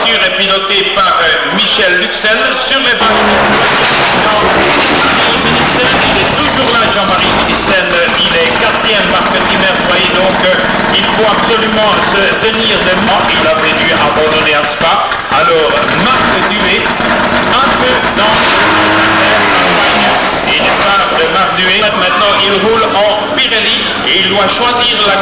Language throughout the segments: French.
voiture est pilotée par Michel Luxel sur les bancs. Il est toujours là, Jean-Marie Mélissel. Il est quatrième par petit merveille, donc il faut absolument se tenir de moi. Il avait dû abandonner à Spa. Alors, Marc Duet, un peu dans il part de Marc Duet. Maintenant, il roule en Pirelli et il doit choisir la...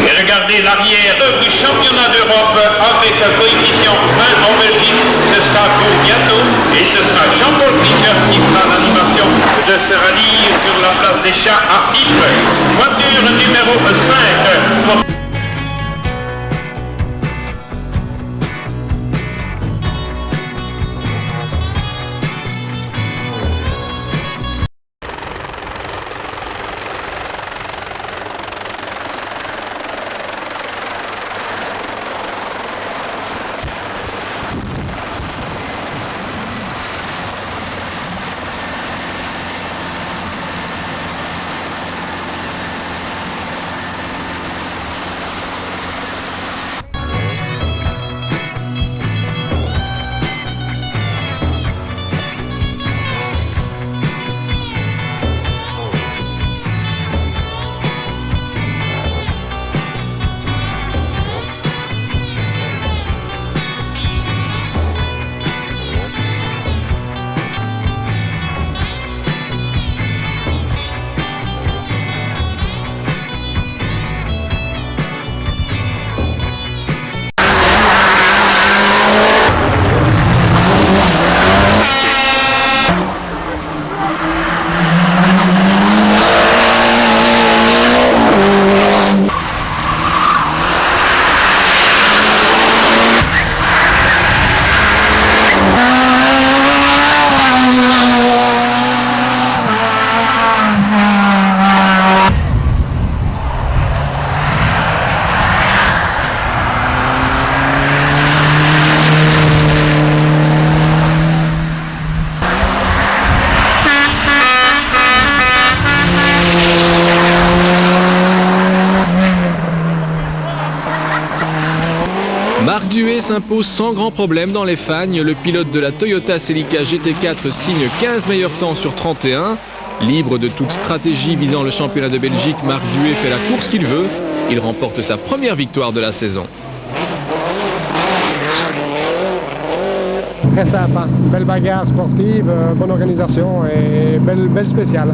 Et regardez l'arrière du championnat d'Europe avec coefficient 1 en Belgique. Ce sera pour bientôt et ce sera Jean-Paul Pickers qui fera l'animation de ce rallye sur la place des Chats à Ypres. Voiture numéro 5. Marc Duet s'impose sans grand problème dans les fagnes. Le pilote de la Toyota Celica GT4 signe 15 meilleurs temps sur 31. Libre de toute stratégie visant le championnat de Belgique, Marc Duet fait la course qu'il veut. Il remporte sa première victoire de la saison. Très sympa, belle bagarre sportive, bonne organisation et belle spéciale.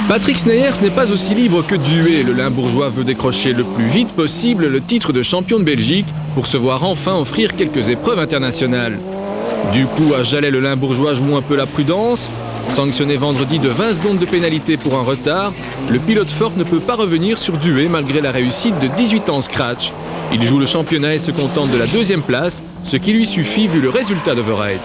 Patrick Sneyers n'est pas aussi libre que Duet. Le Limbourgeois veut décrocher le plus vite possible le titre de champion de Belgique pour se voir enfin offrir quelques épreuves internationales. Du coup, à Jalais, le Limbourgeois joue un peu la prudence. Sanctionné vendredi de 20 secondes de pénalité pour un retard, le pilote Ford ne peut pas revenir sur Duet malgré la réussite de 18 ans scratch. Il joue le championnat et se contente de la deuxième place, ce qui lui suffit vu le résultat d'Overheit.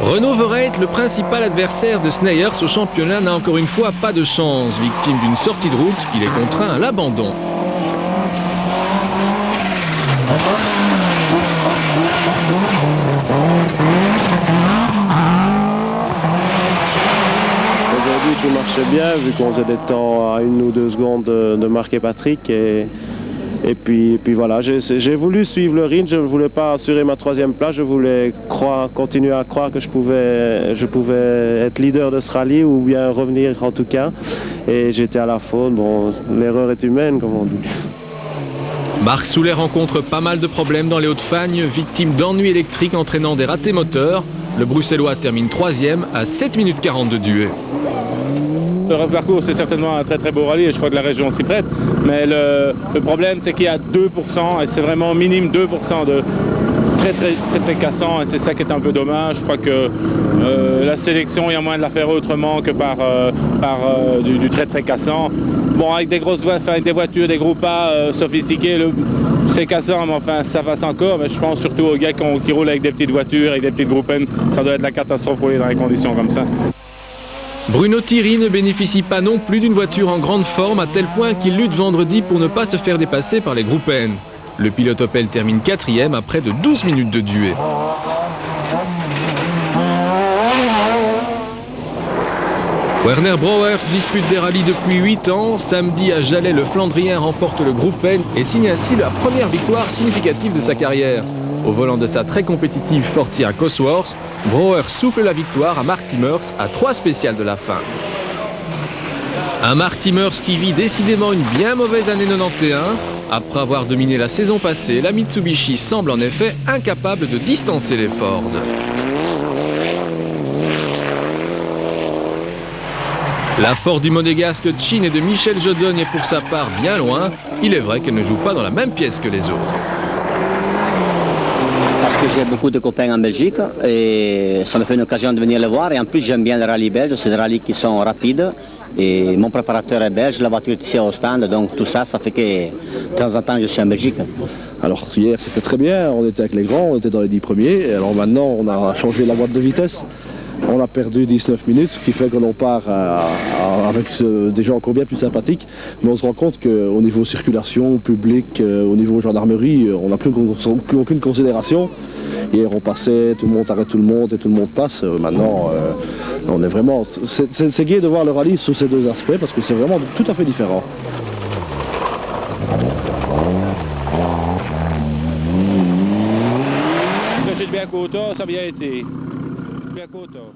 Renaud Verreit, le principal adversaire de Sneyers au championnat, n'a encore une fois pas de chance. Victime d'une sortie de route, il est contraint à l'abandon. Aujourd'hui tout marchait bien vu qu'on faisait des temps à 1 ou 2 secondes de marquer Patrick. Et puis voilà, j'ai voulu suivre le rythme, je ne voulais pas assurer ma 3e place, je voulais continuer à croire que je pouvais être leader de ce rallye ou bien revenir en tout cas. Et j'étais à la faute, bon, l'erreur est humaine comme on dit. Marc Soulet rencontre pas mal de problèmes dans les Hauts-de-Fagne, victime d'ennuis électriques entraînant des ratés moteurs. Le Bruxellois termine 3e à 7 minutes 40 de Duet. Le parcours, c'est certainement un très très beau rallye et je crois que la région s'y prête. Mais le problème, c'est qu'il y a 2%, et c'est vraiment minime 2% de très cassant. Et c'est ça qui est un peu dommage. Je crois que la sélection, il y a moyen de la faire autrement que par du très cassant. Bon, avec des grosses voitures, avec des voitures, des groupes A sophistiqués, c'est cassant, mais enfin ça passe encore. Mais je pense surtout aux gars qui roulent avec des petites voitures, avec des petites groupes N. Ça doit être la catastrophe pour rouler dans des conditions comme ça. Bruno Thierry ne bénéficie pas non plus d'une voiture en grande forme à tel point qu'il lutte vendredi pour ne pas se faire dépasser par les groupes N. Le pilote Opel termine 4e à près de 12 minutes de duel. Werner Brouwers dispute des rallyes depuis 8 ans. Samedi à Jalais, le Flandrien remporte le Groupe N et signe ainsi la première victoire significative de sa carrière. Au volant de sa très compétitive Forcia Cosworth, Brouwers souffle la victoire à Mark Timmers à 3 spéciales de la fin. Un Mark Timmers qui vit décidément une bien mauvaise année 91. Après avoir dominé la saison passée, la Mitsubishi semble en effet incapable de distancer les Ford. La Ford du monégasque Chin et de Michel Jodogne est pour sa part bien loin. Il est vrai qu'elle ne joue pas dans la même pièce que les autres. Parce que j'ai beaucoup de copains en Belgique et ça me fait une occasion de venir les voir. Et en plus, j'aime bien les rallyes belges, c'est des rallyes qui sont rapides. Et mon préparateur est belge, la voiture est ici au stand, donc tout ça, ça fait que de temps en temps, je suis en Belgique. Alors hier, c'était très bien, on était avec les grands, on était dans les 10 premiers. Alors maintenant, on a changé la boîte de vitesse. On a perdu 19 minutes, ce qui fait qu'on part avec des gens encore bien plus sympathiques. Mais on se rend compte qu'au niveau circulation, public, au niveau gendarmerie, on n'a plus aucune considération. Hier on passait, tout le monde arrête tout le monde et tout le monde passe. Maintenant, on est vraiment... C'est gai de voir le rallye sous ces deux aspects parce que c'est vraiment tout à fait différent. J'ai bien content, ça a bien été. Bien content.